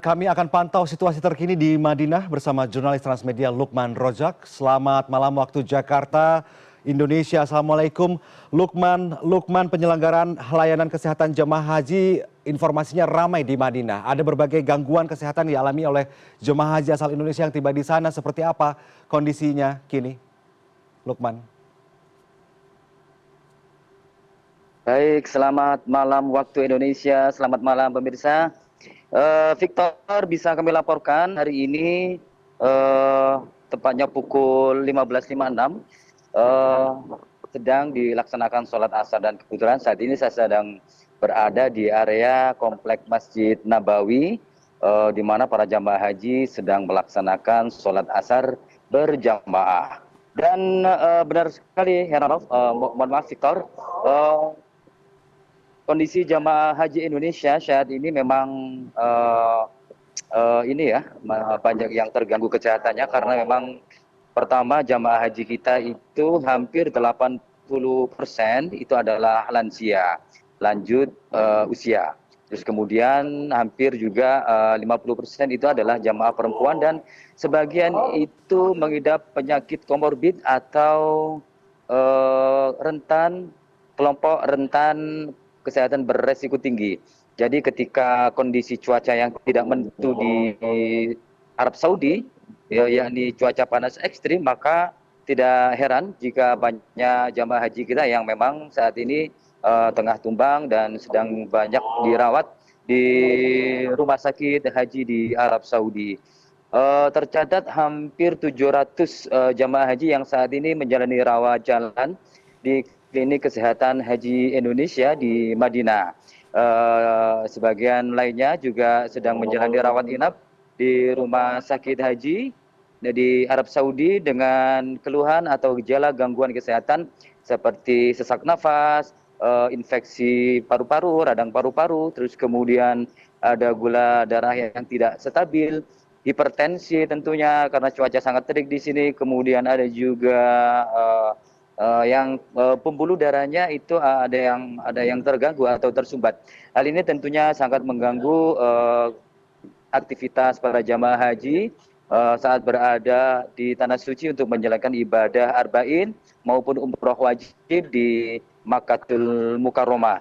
Kami akan pantau situasi terkini di Madinah bersama jurnalis Transmedia Lukman Rozak. Selamat malam waktu Jakarta, Indonesia. Assalamualaikum Lukman, penyelenggaraan layanan kesehatan jemaah haji informasinya ramai di Madinah. Ada berbagai gangguan kesehatan dialami oleh jemaah haji asal Indonesia yang tiba di sana. Seperti apa kondisinya kini, Lukman? Baik, selamat malam waktu Indonesia, selamat malam pemirsa. Victor, bisa kami laporkan hari ini eh, tepatnya pukul 15.56 eh, sedang dilaksanakan sholat asar, dan kebetulan saat ini saya sedang berada di area komplek Masjid Nabawi, di mana para jamaah haji sedang melaksanakan sholat asar berjamaah. Dan benar sekali Heranov, mohon maaf Victor, eh, kondisi jamaah haji Indonesia saat ini memang ini ya, banyak yang terganggu kesehatannya karena memang pertama jamaah haji kita itu hampir 80% itu adalah lansia, lanjut usia. Terus kemudian hampir juga 50% itu adalah jamaah perempuan, dan sebagian itu mengidap penyakit komorbid atau rentan, kelompok rentan kesehatan beresiko tinggi. Jadi ketika kondisi cuaca yang tidak menentu di Arab Saudi, ya, yakni cuaca panas ekstrim, maka tidak heran jika banyak jamaah haji kita yang memang saat ini tengah tumbang dan sedang banyak dirawat di rumah sakit haji di Arab Saudi. Tercatat hampir 700 jamaah haji yang saat ini menjalani rawat jalan di Klinik Kesehatan Haji Indonesia di Madinah. Sebagian lainnya juga sedang menjalani rawat inap di rumah sakit haji di Arab Saudi dengan keluhan atau gejala gangguan kesehatan seperti sesak nafas, infeksi paru-paru, radang paru-paru, terus kemudian ada gula darah yang tidak stabil, hipertensi tentunya karena cuaca sangat terik di sini, kemudian ada juga yang pembuluh darahnya itu ada yang terganggu atau tersumbat. Hal ini tentunya sangat mengganggu aktivitas para jamaah haji saat berada di tanah suci untuk menjalankan ibadah arba'in maupun umroh wajib di Makkahul Mukarramah.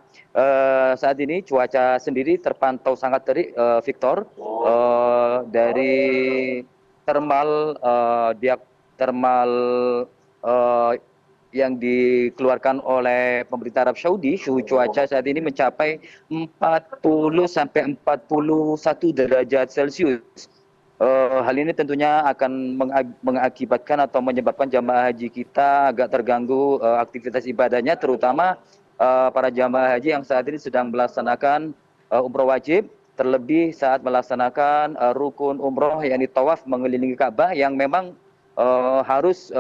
Saat ini cuaca sendiri terpantau sangat terik, Victor. Dari thermal thermal eh, yang dikeluarkan oleh pemerintah Arab Saudi, suhu cuaca saat ini mencapai 40 sampai 41 derajat Celcius. Hal ini tentunya akan mengakibatkan atau menyebabkan jamaah haji kita agak terganggu aktivitas ibadahnya, terutama para jamaah haji yang saat ini sedang melaksanakan umroh wajib, terlebih saat melaksanakan rukun umroh yakni tawaf mengelilingi Ka'bah yang memang harus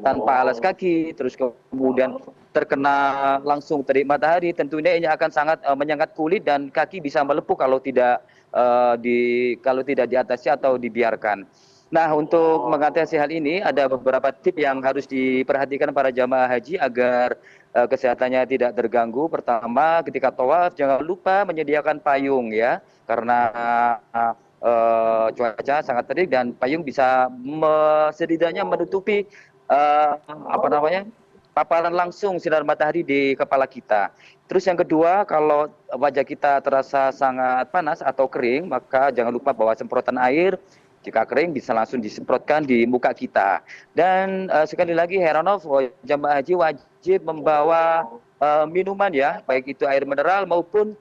tanpa alas kaki, terus kemudian terkena langsung terik matahari, tentunya ini akan sangat menyengat kulit dan kaki bisa melepuh kalau tidak diatasi atau dibiarkan. Nah, untuk mengatasi hal ini ada beberapa tips yang harus diperhatikan para jamaah haji agar kesehatannya tidak terganggu. Pertama, ketika tawaf jangan lupa menyediakan payung ya, karena cuaca sangat terik dan payung bisa setidaknya menutupi paparan langsung sinar matahari di kepala kita. Terus yang kedua, kalau wajah kita terasa sangat panas atau kering, maka jangan lupa bawa semprotan air. Jika kering bisa langsung disemprotkan di muka kita. Dan sekali lagi Heranov, jamaah haji wajib membawa minuman ya, baik itu air mineral maupun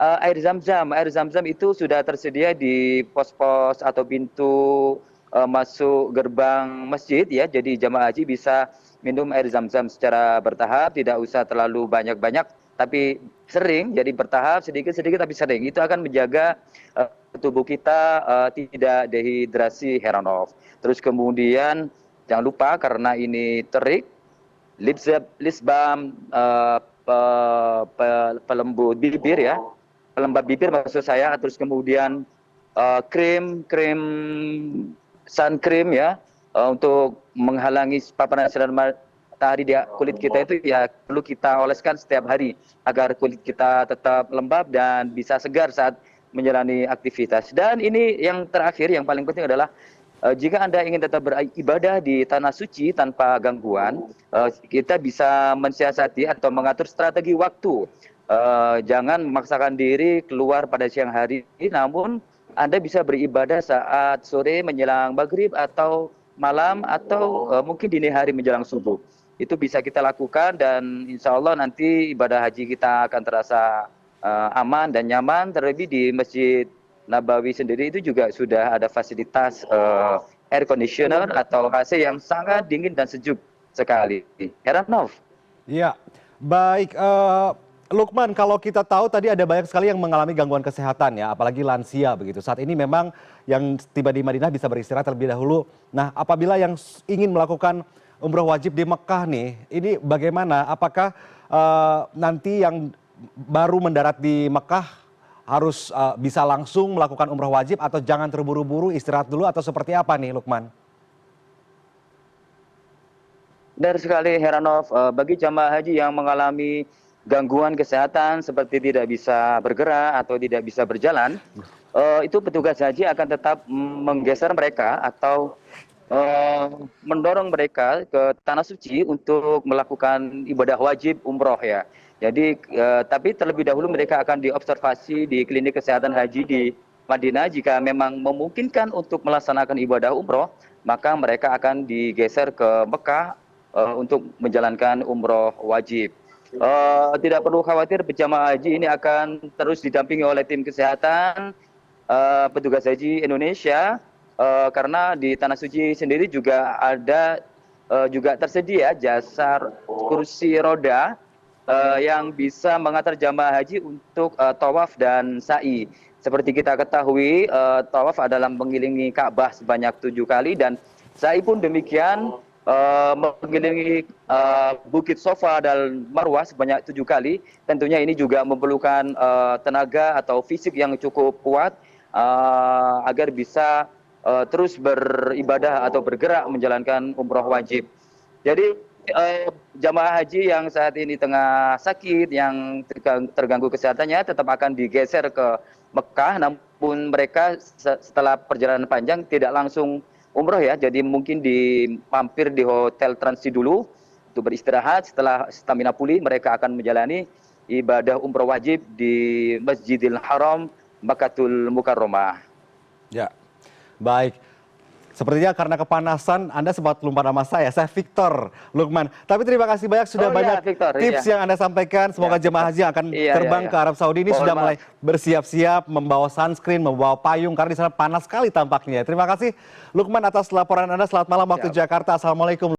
air zam-zam. Air zam-zam itu sudah tersedia di pos-pos atau pintu masuk gerbang masjid ya. Jadi jamaah haji bisa minum air zam-zam secara bertahap, tidak usah terlalu banyak-banyak, tapi sering, jadi bertahap, sedikit-sedikit tapi sering. Itu akan menjaga tubuh kita tidak dehidrasi, Heranov. Terus kemudian jangan lupa karena ini terik, lip balm, pelembut bibir ya, pelembab bibir maksud saya, terus kemudian krim sun cream ya, untuk menghalangi paparan sinar matahari di kulit kita itu ya perlu kita oleskan setiap hari agar kulit kita tetap lembab dan bisa segar saat menjalani aktivitas. Dan ini yang terakhir, yang paling penting adalah jika Anda ingin tetap beribadah di tanah suci tanpa gangguan, kita bisa mensiasati atau mengatur strategi waktu. Jangan memaksakan diri keluar pada siang hari, namun Anda bisa beribadah saat sore menjelang maghrib atau malam atau mungkin dini hari menjelang subuh. Itu bisa kita lakukan dan insya Allah nanti ibadah haji kita akan terasa aman dan nyaman. Terlebih di Masjid Nabawi sendiri itu juga sudah ada fasilitas air conditioner atau AC yang sangat dingin dan sejuk sekali. Heranov. Iya, baik. Lukman, kalau kita tahu tadi ada banyak sekali yang mengalami gangguan kesehatan ya, apalagi lansia begitu. Saat ini memang yang tiba di Madinah bisa beristirahat terlebih dahulu. Nah, apabila yang ingin melakukan umroh wajib di Mekah nih, ini bagaimana? Apakah nanti yang baru mendarat di Mekah harus bisa langsung melakukan umroh wajib atau jangan terburu-buru istirahat dulu atau seperti apa nih, Lukman? Benar sekali Heranov, bagi jamaah haji yang mengalami gangguan kesehatan seperti tidak bisa bergerak atau tidak bisa berjalan, itu petugas haji akan tetap menggeser mereka atau mendorong mereka ke tanah suci untuk melakukan ibadah wajib umroh ya. Jadi tapi terlebih dahulu mereka akan diobservasi di klinik kesehatan haji di Madinah. Jika memang memungkinkan untuk melaksanakan ibadah umroh, maka mereka akan digeser ke Mekah untuk menjalankan umroh wajib. Tidak perlu khawatir, jemaah haji ini akan terus didampingi oleh tim kesehatan petugas haji Indonesia, karena di tanah suci sendiri juga ada juga tersedia jasa kursi roda yang bisa mengantar jamaah haji untuk tawaf dan sa'i. Seperti kita ketahui, tawaf adalah mengelilingi Ka'bah sebanyak 7 kali dan sa'i pun demikian, mengelilingi Bukit Sofa dan Marwah sebanyak 7 kali. Tentunya ini juga memerlukan tenaga atau fisik yang cukup kuat agar bisa terus beribadah atau bergerak menjalankan umroh wajib. Jadi jamaah haji yang saat ini tengah sakit, yang terganggu kesehatannya tetap akan digeser ke Mekah, namun mereka setelah perjalanan panjang tidak langsung umroh ya, jadi mungkin mampir di hotel transit dulu untuk beristirahat. Setelah stamina pulih, mereka akan menjalani ibadah umroh wajib di Masjidil Haram, Makkatul Mukarramah. Ya, baik. Sepertinya karena kepanasan Anda sempat lupa nama saya Victor Lukman. Tapi terima kasih banyak sudah banyak Victor, tips yang Anda sampaikan. Semoga jemaah haji yang akan terbang ke Arab Saudi ini sudah mulai bersiap-siap membawa sunscreen, membawa payung karena di sana panas sekali tampaknya. Terima kasih Lukman atas laporan Anda. Selamat malam waktu Jakarta. Assalamualaikum.